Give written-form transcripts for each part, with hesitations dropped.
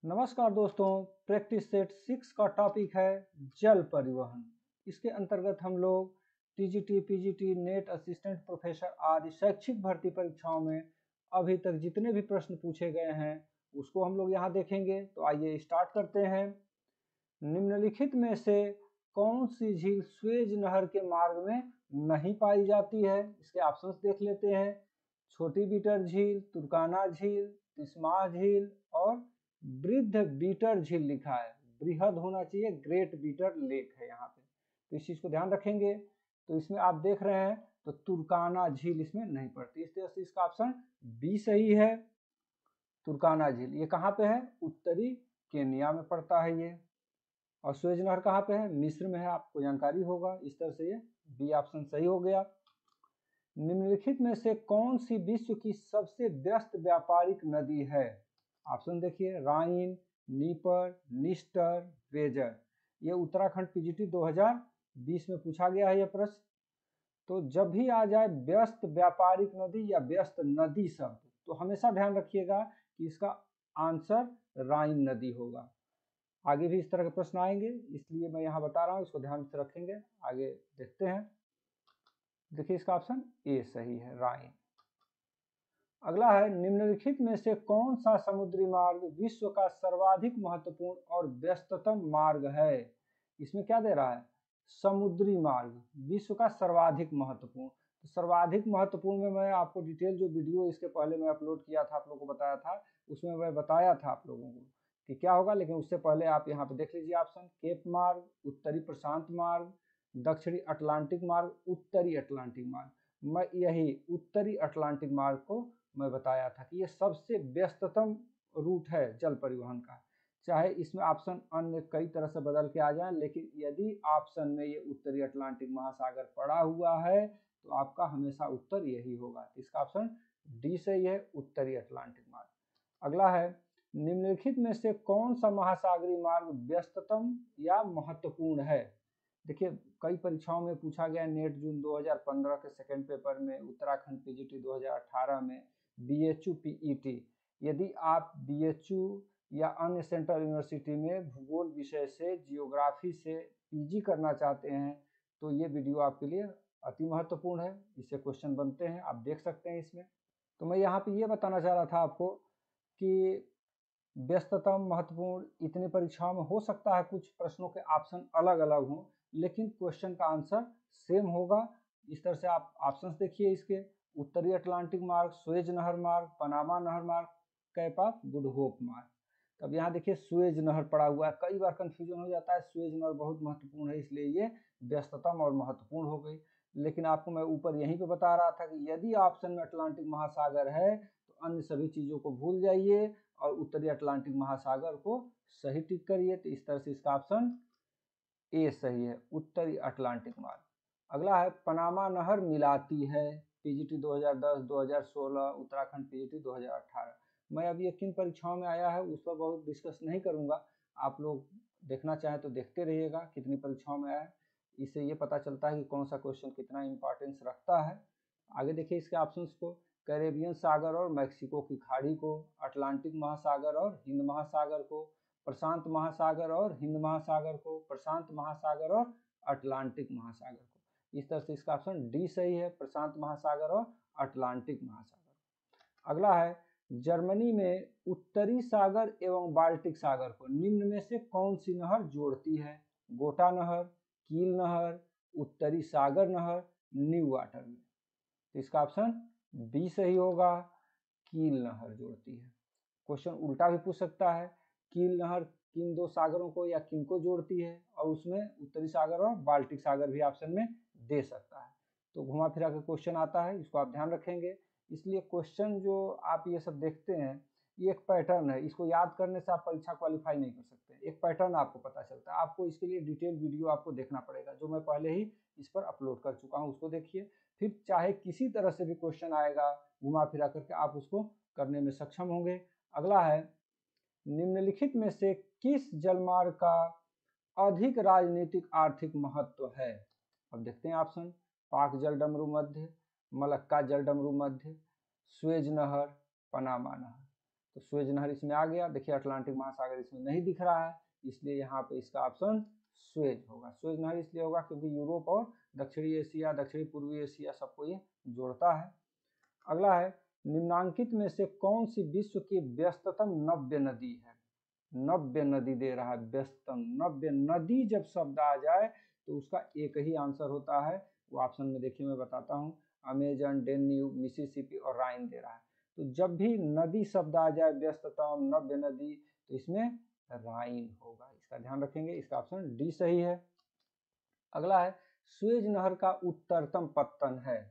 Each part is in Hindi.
नमस्कार दोस्तों, प्रैक्टिस सेट 6 का टॉपिक है जल परिवहन। इसके अंतर्गत हम लोग TGT, PGT, net, assistant professor आदि शैक्षिक भर्ती परीक्षाओं में अभी तक जितने भी प्रश्न पूछे गए हैं उसको हम लोग यहाँ देखेंगे। तो आइए स्टार्ट करते हैं। निम्नलिखित में से कौन सी झील स्वेज नहर के मार्ग में नहीं पाई जाती है? इसके ऑप्शंस देख लेते हैं। छोटी बीटर झील, तुर्काना झील, तिस्माह झील और वृद्ध बीटर झील लिखा है। बृहद होना चाहिए, ग्रेट बीटर लेक है यहाँ पे, तो इस चीज को ध्यान रखेंगे। तो इसमें आप देख रहे हैं तो तुर्काना झील इसमें नहीं पड़ती, इस तरह से इसका ऑप्शन बी सही है। तुर्काना झील ये कहाँ पे है? उत्तरी केन्या में पड़ता है ये। और स्वेज नहर कहाँ पे है? मिस्र में है, आपको जानकारी होगा। इस तरह से ये बी ऑप्शन सही हो गया। निम्नलिखित में से कौन सी विश्व की सबसे व्यस्त व्यापारिक नदी है? ऑप्शन देखिए, राइन, नीपर, निस्टर, वेजर। ये उत्तराखंड पीजीटी 2020 में पूछा गया है यह प्रश्न। तो जब भी आ जाए व्यस्त व्यापारिक नदी या व्यस्त नदी शब्द, तो हमेशा ध्यान रखिएगा कि इसका आंसर राइन नदी होगा। आगे भी इस तरह के प्रश्न आएंगे, इसलिए मैं यहाँ बता रहा हूँ, इसको ध्यान से रखेंगे। आगे देखते हैं। देखिए इसका ऑप्शन ए सही है, राइन। अगला है, निम्नलिखित में से कौन सा समुद्री मार्ग विश्व का सर्वाधिक महत्वपूर्ण और व्यस्ततम मार्ग है? इसमें क्या दे रहा है? समुद्री मार्ग विश्व का सर्वाधिक महत्वपूर्ण। तो सर्वाधिक महत्वपूर्ण में मैं आपको डिटेल जो वीडियो इसके पहले मैं अपलोड किया था, आप लोगों को बताया था, उसमें मैं बताया था आप लोगों को कि क्या होगा। लेकिन उससे पहले आप यहाँ पे देख लीजिए ऑप्शन। केप मार्ग, उत्तरी प्रशांत मार्ग, दक्षिणी अटलांटिक मार्ग, उत्तरी अटलांटिक मार्ग। मैं यही उत्तरी अटलांटिक मार्ग को मैं बताया था कि ये सबसे व्यस्ततम रूट है जल परिवहन का। चाहे इसमें ऑप्शन अन्य कई तरह से बदल के आ जाए, लेकिन यदि ऑप्शन में ये उत्तरी अटलांटिक महासागर पड़ा हुआ है तो आपका हमेशा उत्तर यही होगा। इसका ऑप्शन डी सही है, उत्तरी अटलांटिक मार्ग। अगला है, निम्नलिखित में से कौन सा महासागरीय मार्ग व्यस्ततम या महत्वपूर्ण है? देखिए कई परीक्षाओं में पूछा गया, नेट जून 2015 के सेकंड पेपर में, उत्तराखंड पीजीटी 2018 में, बीएचयू पीईटी। यदि आप बीएचयू या अन्य सेंट्रल यूनिवर्सिटी में भूगोल विषय से, जियोग्राफी से पीजी करना चाहते हैं तो ये वीडियो आपके लिए अति महत्वपूर्ण है। इससे क्वेश्चन बनते हैं, आप देख सकते हैं इसमें। तो मैं यहाँ पे ये बताना चाह रहा था आपको कि व्यस्ततम, महत्वपूर्ण, इतनी परीक्षाओं में हो सकता है कुछ प्रश्नों के ऑप्शन अलग अलग हों, लेकिन क्वेश्चन का आंसर सेम होगा। इस तरह से आप ऑप्शंस देखिए इसके। उत्तरी अटलांटिक मार्ग, सुएज नहर मार्ग, पनामा नहर मार्ग, कैप ऑफ गुड होप मार्ग। तब यहाँ देखिए सुएज नहर पड़ा हुआ है, कई बार कंफ्यूजन हो जाता है। सुएज नहर बहुत महत्वपूर्ण है, इसलिए ये व्यस्ततम और महत्वपूर्ण हो गई। लेकिन आपको मैं ऊपर यहीं पे बता रहा था कि यदि ऑप्शन में अटलांटिक महासागर है तो अन्य सभी चीजों को भूल जाइए और उत्तरी अटलांटिक महासागर को सही टिक करिए। तो इस तरह से इसका ऑप्शन ए सही है, उत्तरी अटलांटिक मार्ग। अगला है, पनामा नहर मिलाती है, पीजीटी 2010, 2016, उत्तराखंड पीजीटी 2018। मैं अभी ये किन परीक्षाओं में आया है उस पर बहुत डिस्कस नहीं करूंगा, आप लोग देखना चाहें तो देखते रहिएगा कितनी परीक्षाओं में आया है। इससे ये पता चलता है कि कौन सा क्वेश्चन कितना इंपॉर्टेंस रखता है। आगे देखिए इसके ऑप्शंस को। कैरेबियन सागर और मैक्सिको की खाड़ी को, अटलांटिक महासागर और हिंद महासागर को, प्रशांत महासागर और हिंद महासागर को, प्रशांत महासागर और अटलांटिक महासागर को। इस तरह से इसका ऑप्शन डी सही है, प्रशांत महासागर और अटलांटिक महासागर। अगला है, जर्मनी में उत्तरी सागर एवं बाल्टिक सागर को निम्न में से कौन सी नहर जोड़ती है? गोटा नहर, कील नहर, उत्तरी सागर नहर, न्यू वाटर में। तो इसका ऑप्शन बी सही होगा, कील नहर जोड़ती है। क्वेश्चन उल्टा भी पूछ सकता है, कील नहर किन दो सागरों को या किन को जोड़ती है, और उसमें उत्तरी सागर और बाल्टिक सागर भी ऑप्शन में दे सकता है। तो घुमा फिरा के क्वेश्चन आता है, इसको आप ध्यान रखेंगे। इसलिए क्वेश्चन जो आप ये सब देखते हैं ये एक पैटर्न है, इसको याद करने से आप परीक्षा क्वालिफाई नहीं कर सकते। एक पैटर्न आपको पता चलता है, आपको इसके लिए डिटेल वीडियो आपको देखना पड़ेगा, जो मैं पहले ही इस पर अपलोड कर चुका हूँ, उसको देखिए। फिर चाहे किसी तरह से भी क्वेश्चन आएगा, घुमा फिरा करके आप उसको करने में सक्षम होंगे। अगला है, निम्नलिखित में से किस जलमार्ग का अधिक राजनीतिक आर्थिक महत्व है? अब देखते हैं ऑप्शन। पाक जल डमरू मध्य, मलक्का जल डमरू मध्य, स्वेज नहर, पनामा नहर। तो सुएज नहर इसमें आ गया। देखिए अटलांटिक महासागर इसमें नहीं दिख रहा है, इसलिए यहाँ पे इसका ऑप्शन सुएज होगा। सुएज नहर इसलिए होगा क्योंकि यूरोप और दक्षिणी एशिया, दक्षिणी पूर्वी एशिया सबको ये जोड़ता है। अगला है, निम्नांकित में से कौन सी विश्व की व्यस्ततम नव्य नदी है? नव्य नदी दे रहा है, व्यस्ततम नव्य नदी जब शब्द आ जाए तो उसका एक ही आंसर होता है, वो ऑप्शन में देखिए मैं बताता हूँ, अमेजन, डेन्यूब, मिसिसिपी और राइन दे रहा है। तो जब भी नदी शब्द आ जाए व्यस्ततम नव्य नदी तो इसमें राइन होगा, इसका ध्यान रखेंगे। इसका ऑप्शन डी सही है। अगला है, सुएज नहर का उत्तरतम पत्तन है।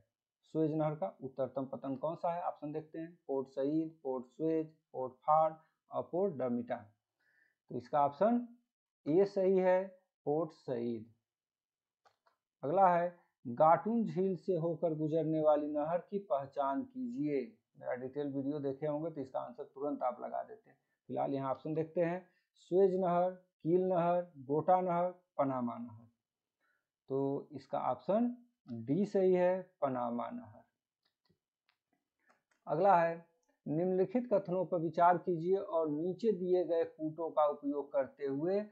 सुएज नहर का उत्तरतम पत्तन कौन सा है? ऑप्शन देखते हैं, Port Said, Port Suez, Port फार्ड और पोर्ट डर्मिटा। तो इसका ऑप्शन ए सही है, पोर्ट सईद। अगला है, गाटुन झील से होकर गुजरने वाली नहर की पहचान कीजिए। मेरा डिटेल वीडियो देखे होंगे तो इसका आंसर तुरंत आप लगा देते हैं। फिलहाल यहाँ ऑप्शन देखते हैं, सुएज नहर, कील नहर, गोटा नहर, पनामा नहर। तो इसका ऑप्शन डी सही है, पनामा नहर। अगला है, निम्नलिखित कथनों पर विचार कीजिए और नीचे दिए गए कूटों का उपयोग करते हुए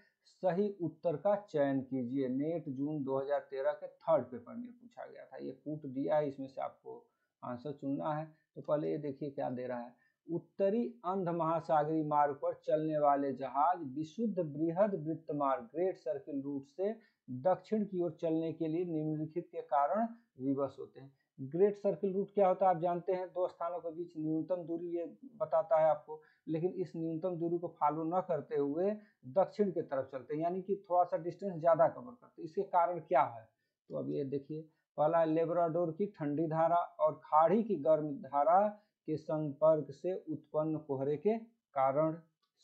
सही उत्तर का चयन कीजिए। नेट जून 2013 के थर्ड पेपर में पूछा गया था। ये कूट दिया है, इसमें से आपको आंसर चुनना है। तो पहले ये देखिए क्या दे रहा है, उत्तरी अंध महासागरीय मार्ग पर चलने वाले जहाज विशुद्ध बृहद वृत्त मार्ग ग्रेट सर्किल रूट से दक्षिण की ओर चलने के लिए निम्नलिखित के कारण विवश होते हैं। ग्रेट सर्किल रूट क्या होता है आप जानते हैं, दो स्थानों के बीच न्यूनतम दूरी ये बताता है आपको, लेकिन इस न्यूनतम दूरी को फॉलो न करते हुए दक्षिण की तरफ चलते हैं, यानी कि थोड़ा सा डिस्टेंस ज्यादा कवर करते हैं। इसके कारण क्या है? तो अब ये देखिए, पहला लेब्राडोर की ठंडी धारा और खाड़ी की गर्म धारा के संपर्क से उत्पन्न कोहरे के कारण,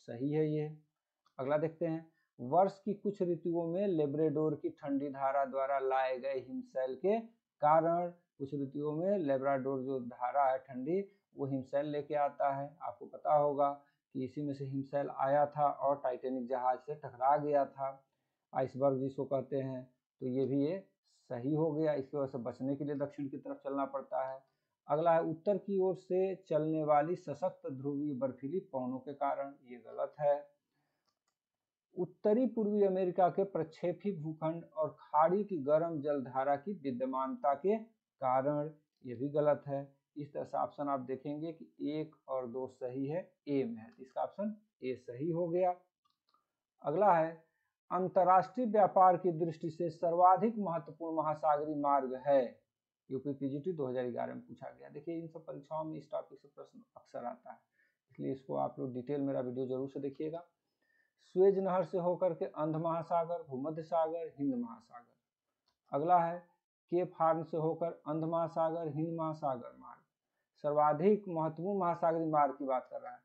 सही है ये। अगला देखते हैं, वर्ष की कुछ ऋतुओं में लेब्राडोर की ठंडी धारा द्वारा लाए गए हिमशैल के कारण, कुछ ऋतुओं में लेब्राडोर जो धारा है ठंडी वो हिमशैल लेके आता है। आपको पता होगा कि इसी में से हिमशैल आया था और टाइटैनिक जहाज से टकरा गया था, आइसबर्ग जिसको कहते हैं। तो ये भी ये सही हो गया, इसकी वजह से बचने के लिए दक्षिण की तरफ चलना पड़ता है। अगला है, उत्तर की ओर से चलने वाली सशक्त ध्रुवीय बर्फीली पवनों के कारण, ये गलत है। उत्तरी पूर्वी अमेरिका के प्रक्षेपी भूखंड और खाड़ी की गर्म जलधारा की विद्यमानता के कारण, ये भी गलत है। इस तरह से ऑप्शन आप देखेंगे कि 1 और 2 सही है, ए में है, इसका ऑप्शन ए सही हो गया। अगला है, अंतर्राष्ट्रीय व्यापार की दृष्टि से सर्वाधिक महत्वपूर्ण महासागरीय मार्ग है। यूपी पीजीटी 2011 में पूछा गया। देखिए इन सब परीक्षाओं में इस टॉपिक से प्रश्न अक्सर आता है, इसलिए इसको आप लोग डिटेल मेरा वीडियो जरूर से देखिएगा। सुएज नहर से होकर के अंध महासागर, भूमध्य सागर, हिंद महासागर। अगला है, केप हॉर्न से होकर अंध महासागर, हिंद महासागर मार्ग। सर्वाधिक महत्वपूर्ण महासागरीय मार्ग की बात कर रहा है।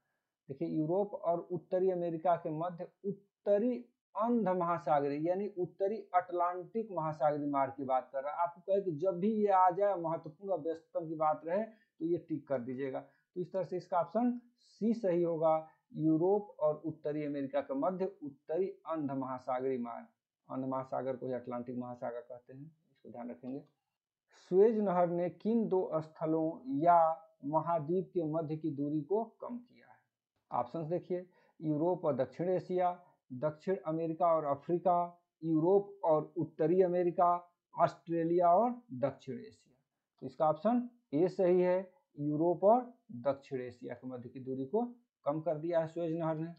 देखिए यूरोप और उत्तरी अमेरिका के मध्य उत्तरी अंध महासागरीय यानी उत्तरी अटलांटिक महासागरीय मार्ग की बात कर रहा है। आपको कहे कि जब भी ये आ जाए महत्वपूर्ण और व्यस्ततम की बात रहे तो ये टिक कर दीजिएगा। तो इस तरह से इसका ऑप्शन सी सही होगा, यूरोप और उत्तरी अमेरिका के मध्य उत्तरी अंध महासागरीय मार्ग। अंध महासागर को अटलांटिक महासागर कहते हैं, इसको ध्यान रखेंगे। सुएज नहर ने किन दो स्थलों या महाद्वीप के मध्य की दूरी को कम किया है? ऑप्शंस देखिए, यूरोप और दक्षिण एशिया, दक्षिण अमेरिका और अफ्रीका, यूरोप और उत्तरी अमेरिका, ऑस्ट्रेलिया और दक्षिण एशिया। तो इसका ऑप्शन ए सही है, यूरोप और दक्षिण एशिया के मध्य की दूरी को कम कर दिया है सुएज नहर ने।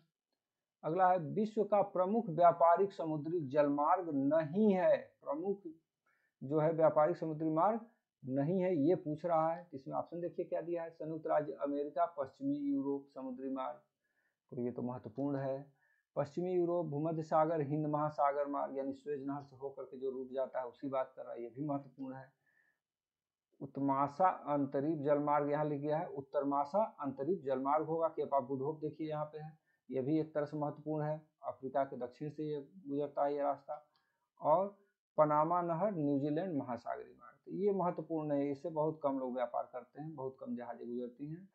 अगला है, विश्व का प्रमुख व्यापारिक समुद्री जलमार्ग नहीं है। प्रमुख जो है व्यापारिक समुद्री मार्ग नहीं है, ये पूछ रहा है। इसमें ऑप्शन देखिए क्या दिया है, संयुक्त राज्य अमेरिका, पश्चिमी यूरोप समुद्री मार्ग। तो ये तो महत्वपूर्ण है। पश्चिमी यूरोप, भूमध्य सागर, हिंद महासागर मार्ग यानी सुएज नहर से होकर के जो रूट जाता है उसी बात कर रहा है, ये भी महत्वपूर्ण है। उत्तरमासा अंतरीप जलमार्ग यहाँ लिख गया है, उत्तरमासा अंतरीप जलमार्ग होगा। केप ऑफ गुड होप देखिए यहाँ पे है, ये भी एक तरह से महत्वपूर्ण है। अफ्रीका के दक्षिण से ये गुजरता है ये रास्ता। और पनामा नहर न्यूजीलैंड महासागरीय मार्ग, तो ये महत्वपूर्ण है, इससे बहुत कम लोग व्यापार करते हैं, बहुत कम जहाजें गुजरती हैं,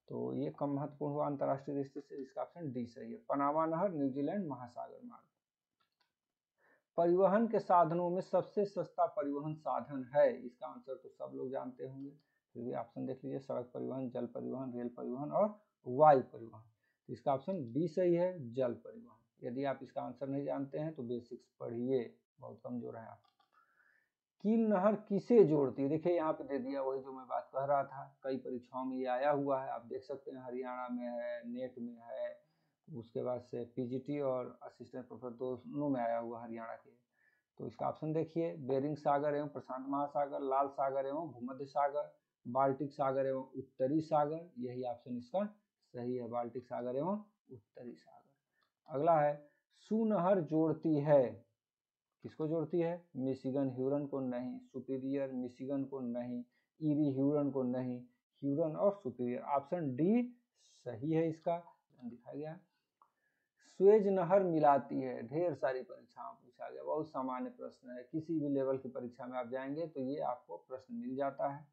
तो ये कम महत्वपूर्ण हुआ अंतर्राष्ट्रीय दृष्टि से। इसका ऑप्शन डी सही है, पनामा नहर न्यूजीलैंड महासागर मार्ग। परिवहन के साधनों में सबसे सस्ता परिवहन साधन है, इसका आंसर तो सब लोग जानते होंगे, फिर भी ऑप्शन देख लीजिए, सड़क परिवहन, जल परिवहन, रेल परिवहन और वायु परिवहन। तो इसका ऑप्शन बी सही है, जल परिवहन। यदि आप इसका आंसर नहीं जानते हैं तो बेसिक्स पढ़िए, बहुत कमजोर है आप। कील नहर किसे जोड़ती है? देखिए यहाँ पे दे दिया, वही जो मैं बात कह रहा था, कई परीक्षाओं में ये आया हुआ है, आप देख सकते हैं हरियाणा में है, नेट में है, उसके बाद से पीजीटी और असिस्टेंट प्रोफेसर दोनों में आया हुआ हरियाणा के। तो इसका ऑप्शन देखिए, बेरिंग सागर एवं प्रशांत महासागर, लाल सागर एवं भूमध्य सागर, बाल्टिक सागर एवं उत्तरी सागर, यही ऑप्शन इसका सही है, बाल्टिक सागर एवं उत्तरी सागर। अगला है, सू नहर जोड़ती है, किसको जोड़ती है? मिशिगन ह्यूरन को नहीं, सुपीरियर मिशिगन को नहीं, ईरी ह्यूरन को नहीं, ह्यूरन और सुपीरियर। ऑप्शन डी सही है इसका, दिखाया गया। स्वेज नहर मिलाती है, ढेर सारी परीक्षाओं में पूछा गया, बहुत सामान्य प्रश्न है, किसी भी लेवल की परीक्षा में आप जाएंगे तो ये आपको प्रश्न मिल जाता है।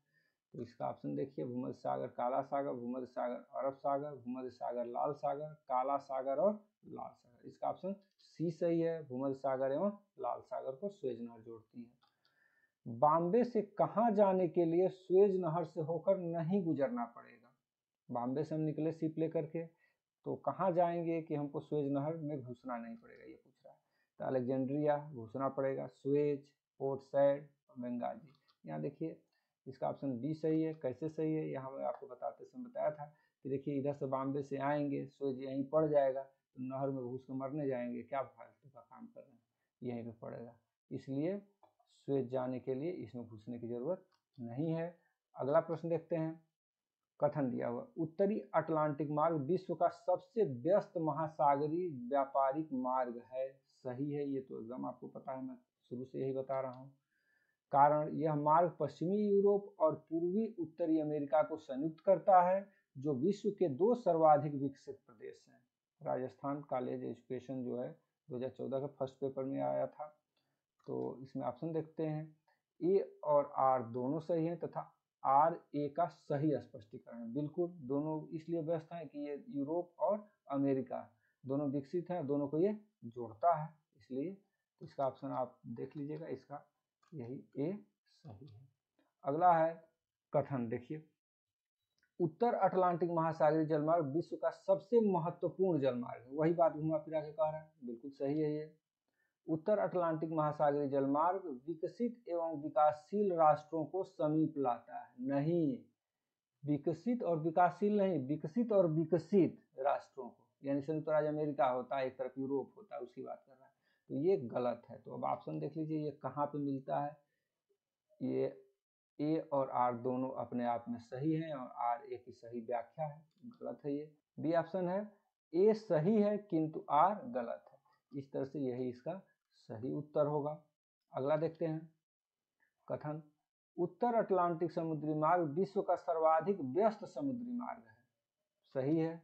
तो इसका ऑप्शन देखिए, भूमध्य सागर काला सागर, भूमध्य सागर अरब सागर, भूमध्य सागर लाल सागर, काला सागर और लाल सागर। इसका ऑप्शन सी सही है, भूमध्य सागर एवं लाल सागर को स्वेज नहर जोड़ती है। बॉम्बे से कहाँ जाने के लिए स्वेज नहर से होकर नहीं गुजरना पड़ेगा? बॉम्बे से हम निकले शिप लेकर के, तो कहाँ जाएंगे कि हमको स्वेज नहर में घुसना नहीं पड़ेगा, ये पूछ रहा है। तो अलेक्जेंड्रिया घुसना पड़ेगा, स्वेज, पोर्ट सैड, बेंगाजी। यहाँ देखिए इसका ऑप्शन बी सही है। कैसे सही है, यहाँ मैं आपको बताते समय बताया था कि देखिए इधर से बॉम्बे से आएंगे, स्वेज यहीं पड़ जाएगा, तो नहर में घुस के मरने जाएंगे, क्या फालतू का काम कर रहे हैं, यहीं पे पड़ेगा, इसलिए स्वेज जाने के लिए इसमें घुसने की जरूरत नहीं है। अगला प्रश्न देखते हैं, कथन दिया हुआ, उत्तरी अटलांटिक मार्ग विश्व का सबसे व्यस्त महासागरीय व्यापारिक मार्ग है, सही है, ये तो एकदम आपको पता है, मैं शुरू से यही बता रहा हूँ। कारण, यह मार्ग पश्चिमी यूरोप और पूर्वी उत्तरी अमेरिका को संयुक्त करता है, जो विश्व के 2 सर्वाधिक विकसित प्रदेश हैं। राजस्थान कॉलेज एजुकेशन जो है 2014 के फर्स्ट पेपर में आया था। तो इसमें ऑप्शन देखते हैं, ए और आर दोनों सही हैं तथा आर ए का सही स्पष्टीकरण है। बिल्कुल दोनों इसलिए व्यस्त हैं कि ये यूरोप और अमेरिका दोनों विकसित हैं, दोनों को ये जोड़ता है, इसलिए तो इसका ऑप्शन आप देख लीजिएगा, इसका यही ए सही है। अगला है कथन देखिए, उत्तर अटलांटिक महासागरीय जलमार्ग विश्व का सबसे महत्वपूर्ण जलमार्ग है, वही बात घुमा फिरा के कह रहा है, बिल्कुल सही है ये। उत्तर अटलांटिक महासागरीय जलमार्ग विकसित एवं विकासशील राष्ट्रों को समीप लाता है, नहीं विकसित और विकासशील नहीं, विकसित और विकसित राष्ट्रों को, यानी संयुक्त राज्य अमेरिका होता है, एक तरफ यूरोप होता है, उसकी बात कर रहा है, तो ये गलत है। तो अब ऑप्शन देख लीजिए, ये कहाँ पे मिलता है, ये ए और आर दोनों अपने आप में सही हैं और आर ए की सही व्याख्या है, गलत है ये। बी ऑप्शन है, ए सही है किंतु आर गलत है, इस तरह से यही इसका सही उत्तर होगा। अगला देखते हैं, कथन, उत्तर अटलांटिक समुद्री मार्ग विश्व का सर्वाधिक व्यस्त समुद्री मार्ग है, सही है।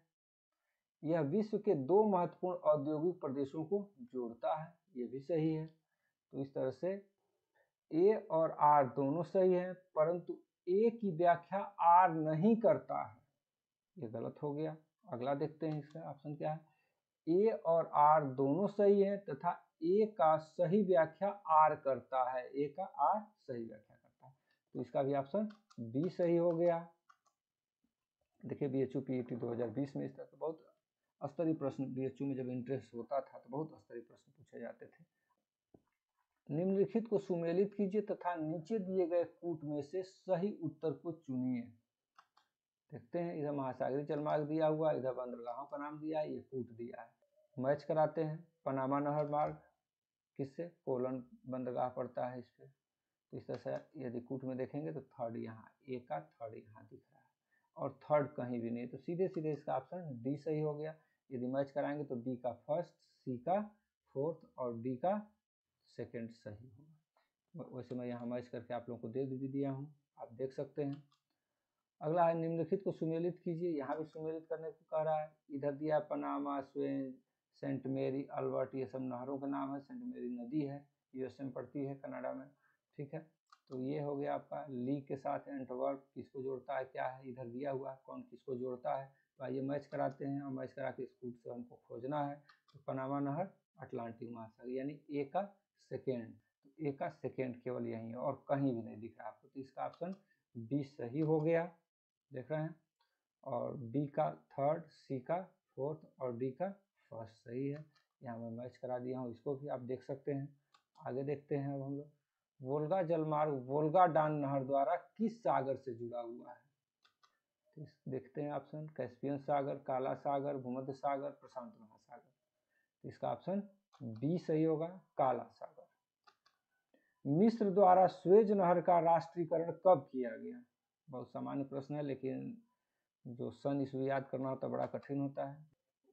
यह विश्व के 2 महत्वपूर्ण औद्योगिक प्रदेशों को जोड़ता है, ये भी सही है। तो इस तरह से ए और आर दोनों सही है, परंतु ए की व्याख्या आर नहीं करता है, ये गलत हो गया। अगला देखते हैं, इसका ऑप्शन क्या है, ए और आर दोनों सही है तथा ए का सही व्याख्या आर करता है, ए का आर सही व्याख्या करता है, तो इसका भी ऑप्शन बी सही हो गया। देखिए बीएचयू पीईटी 2020 में इस तरह बहुत स्तरीय प्रश्न, बीएचयू में जब इंटरेस्ट होता था तो बहुत स्तरीय प्रश्न पूछे जाते थे। निम्नलिखित को सुमेलित कीजिए तथा नीचे दिए गए कूट में से सही उत्तर को चुनिए। देखते हैं, इधर महासागरीय जलमार्ग दिया हुआ, इधर बंदरगाहों का नाम दिया है, ये कूट दिया है, मैच कराते हैं। पनामा नहर मार्ग किससे, कोलन बंदरगाह पड़ता है इस पर, तो इस तरह से यदि कूट में देखेंगे तो थर्ड यहाँ, ए का थर्ड यहाँ दिख रहा है और थर्ड कहीं भी नहीं, तो सीधे सीधे इसका ऑप्शन डी सही हो गया। यदि मैच कराएंगे तो बी का फर्स्ट, सी का फोर्थ और डी का सेकंड सही होगा। वैसे मैं यहाँ मैच करके आप लोगों को दे भी दिया हूँ, आप देख सकते हैं। अगला है, निम्नलिखित को सुमेलित कीजिए, यहाँ भी सुमेलित करने को कह रहा है। इधर दिया पनामा, स्वेन, सेंट मेरी, अल्बर्ट, ये सब नहरों का नाम है। सेंट मेरी नदी है, यूएसए में पड़ती है, कनाडा में, ठीक है। तो ये हो गया आपका। ली के साथ एंटवर्प किसको जोड़ता है, क्या है, इधर दिया हुआ है कौन किसको जोड़ता है, तो आइए मैच कराते हैं और मैच करा के इस कूट से हमको खोजना है। तो पनामा नहर अटलांटिक महासागर यानी ए का सेकेंड, तो ए का सेकेंड केवल यही है और कहीं भी नहीं दिख रहा आपको, तो इसका ऑप्शन बी सही हो गया। देख रहे हैं। और बी का थर्ड, सी का फोर्थ और डी का फर्स्ट सही है। यहाँ मैं मैच करा दिया हूँ, इसको भी आप देख सकते हैं। आगे देखते हैं अब हम लोग, वोल्गा जलमार्ग वोल्गा डान नहर द्वारा किस सागर से जुड़ा हुआ है? तो देखते हैं ऑप्शन, कैस्पियन सागर, काला सागर, भूमध्य सागर, प्रशांत महासागर। तो इसका ऑप्शन बी सही होगा, काला सागर। मिस्र द्वारा स्वेज नहर का राष्ट्रीयकरण कब किया गया? बहुत सामान्य प्रश्न है, लेकिन जो सन ईस्वी याद करना होता बड़ा कठिन होता है।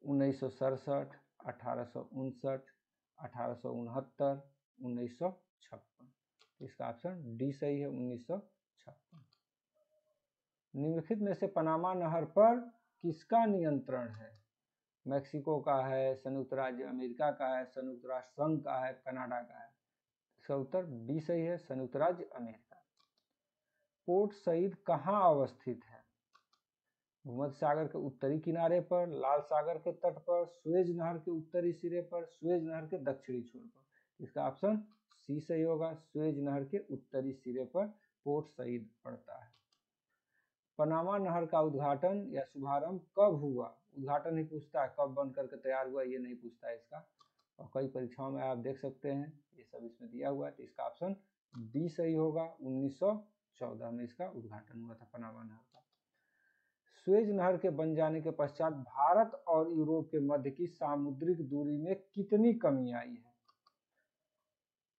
1967, 1859, 1869, 1956। इसका ऑप्शन डी सही है, 1956। निम्नलिखित में से पनामा नहर पर किसका नियंत्रण है? मैक्सिको का है, संयुक्त राज्य अमेरिका का है, संयुक्त राष्ट्र संघ का है, कनाडा का है? इसका उत्तर बी सही है, संयुक्त राज्य अमेरिका। पोर्ट सईद कहाँ अवस्थित है? भूमध्य सागर के उत्तरी किनारे पर, लाल सागर के तट पर, सुएज नहर के उत्तरी सिरे पर, सुएज नहर के दक्षिणी छोर पर? इसका ऑप्शन सी सही होगा, सुएज नहर के उत्तरी सिरे पर पोर्ट सईद पड़ता है। पनामा नहर का उद्घाटन या शुभारंभ कब हुआ? उद्घाटन ही पूछता है, कब बन करके तैयार हुआ ये नहीं पूछता है इसका। और कई परीक्षाओं में आप देख सकते हैं ये सब इसमें दिया हुआ है। तो इसका ऑप्शन डी सही होगा, 1914 में इसका उद्घाटन हुआ था पनामा नहर का। सुएज नहर के बन जाने के पश्चात भारत और यूरोप के मध्य की सामुद्रिक दूरी में कितनी कमी आई है?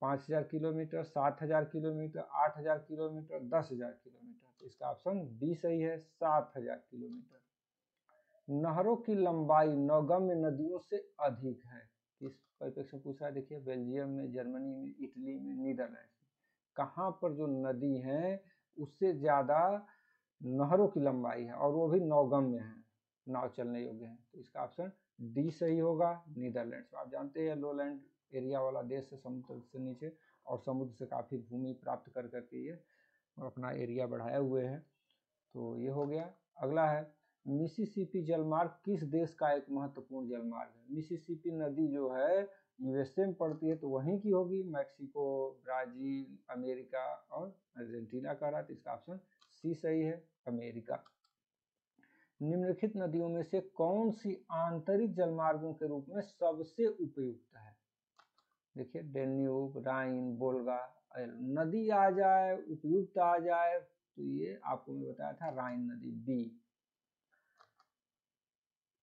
5000 किलोमीटर, 7000 किलोमीटर, 8000 किलोमीटर, 10,000 किलोमीटर? तो इसका ऑप्शन बी सही है, 7000 किलोमीटर। नहरों की लंबाई नौगम्य नदियों से अधिक है, किस परिप्रेक्ष्य में पूछा है? देखिए, बेल्जियम में, जर्मनी में, इटली में, नीदरलैंड में। कहाँ पर जो नदी है उससे ज़्यादा नहरों की लंबाई है और वो भी नौगम्य है, नाव चलने योग्य है? तो इसका ऑप्शन डी सही होगा, नीदरलैंड्स। आप जानते हैं लोलैंड एरिया वाला देश है, समुद्र से नीचे और समुद्र से काफ़ी भूमि प्राप्त कर करके ये अपना एरिया बढ़ाए हुए है। तो ये हो गया। अगला है, मिसिसिपी जलमार्ग किस देश का एक महत्वपूर्ण जलमार्ग है? मिसिसिपी नदी जो है यूएसए में पड़ती है, तो वहीं की होगी, मैक्सिको, ब्राजील, अमेरिका और अर्जेंटीना का रहा। तो इसका ऑप्शन सी सही है, अमेरिका। निम्नलिखित नदियों में से कौन सी आंतरिक जलमार्गों के रूप में सबसे उपयुक्त है? देखिए, डेन्यूब, राइन, वोल्गा। नदी आ जाए, उपयुक्त आ जाए, तो ये आपको मैं बताया था राइन नदी, बी।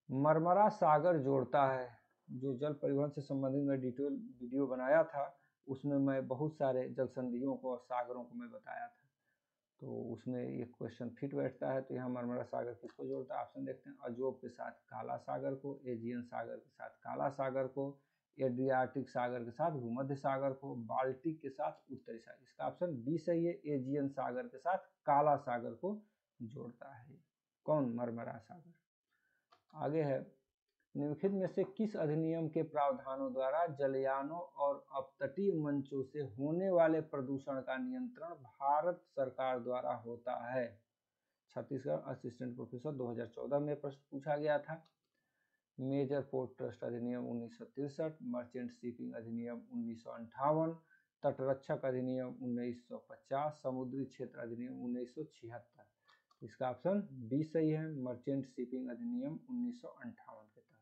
मरमरा सागर जोड़ता है, जो जल परिवहन से संबंधित मैं डिटेल वीडियो बनाया था उसमें मैं बहुत सारे जल संधियों को और सागरों को मैं बताया था, तो उसमें ये क्वेश्चन फिट बैठता है। तो यहाँ मरमरा सागर किसको जोड़ता है? ऑप्शन देखते हैं, अजोब के साथ काला सागर को, एजियन सागर के साथ काला सागर को, एड्रियाटिक सागर के साथ भूमध्य सागर को, बाल्टिक के साथ उत्तरी सागर। इसका ऑप्शन बी सही है, एजियन सागर के साथ काला सागर को जोड़ता है। कौन? मरमरा सागर। आगे है, निम्नलिखित में से किस अधिनियम के प्रावधानों द्वारा जलयानों और अपतटीय मंचों से होने वाले प्रदूषण का नियंत्रण भारत सरकार द्वारा होता है? छत्तीसगढ़ असिस्टेंट प्रोफेसर 2014 में प्रश्न पूछा गया था। मेजर पोर्ट ट्रस्ट अधिनियम 1963, मर्चेंट शिपिंग अधिनियम 1958, तटरक्षक अधिनियम 1950, समुद्री क्षेत्र अधिनियम 1976। इसका ऑप्शन बी सही है, मर्चेंट शिपिंग अधिनियम 1958 के तहत।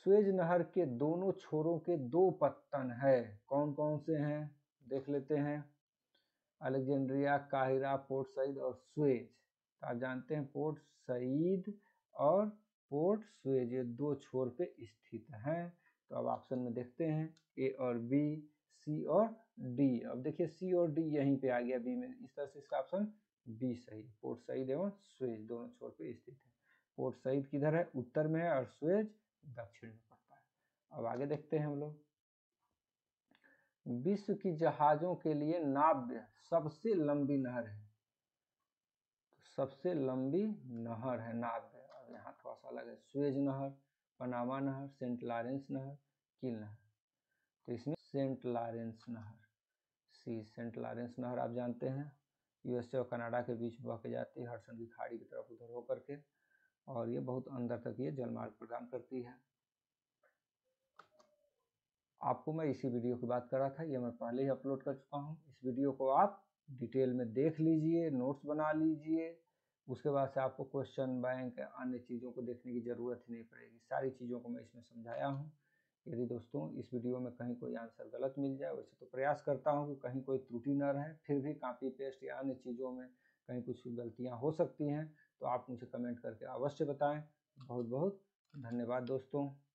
सुएज नहर के दोनों छोरों के दो पत्तन है, कौन कौन से हैं देख लेते हैं। अलेक्जेंड्रिया, काहिरा, पोर्ट सईद और सुएज। तो आप जानते हैं पोर्ट सईद और पोर्ट सुएज ये दो छोर पे स्थित हैं। तो अब ऑप्शन में देखते हैं, ए और बी, सी और डी। अब देखिए सी और डी यहीं पे आ गया बी में, इस तरह से इसका ऑप्शन बी सही, पोर्ट सईद एवं सुएज दोनों छोर पे स्थित है। पोर्ट सईद किधर है? उत्तर में है, और सुएज दक्षिण में पड़ता है। अब आगे देखते हैं हम लोग, विश्व की जहाजों के लिए नाव्य सबसे लंबी नहर है। सबसे लंबी नहर है नाव्य। अब यहाँ थोड़ा सा अलग है, सुएज नहर, पनामा नहर, सेंट लॉरेंस नहर, कील नहर। तो इसमें सेंट लॉरेंस नहर, सी सेंट लॉरेंस नहर आप जानते हैं यूएसए और कनाडा के बीच बह के जाती है, हडसन की खाड़ी की तरफ उधर होकर के, और ये बहुत अंदर तक ये जलमार्ग प्रदान करती है। आपको मैं इसी वीडियो की बात कर रहा था, ये मैं पहले ही अपलोड कर चुका हूँ। इस वीडियो को आप डिटेल में देख लीजिए, नोट्स बना लीजिए, उसके बाद से आपको क्वेश्चन बैंक अन्य चीज़ों को देखने की ज़रूरत ही नहीं पड़ेगी। सारी चीज़ों को मैं इसमें समझाया हूँ। यदि दोस्तों इस वीडियो में कहीं कोई आंसर गलत मिल जाए, वैसे तो प्रयास करता हूँ कि कहीं कोई त्रुटि न रहे, फिर भी कॉपी पेस्ट या अन्य चीज़ों में कहीं कुछ गलतियाँ हो सकती हैं, तो आप मुझे कमेंट करके अवश्य बताएं। बहुत बहुत धन्यवाद दोस्तों।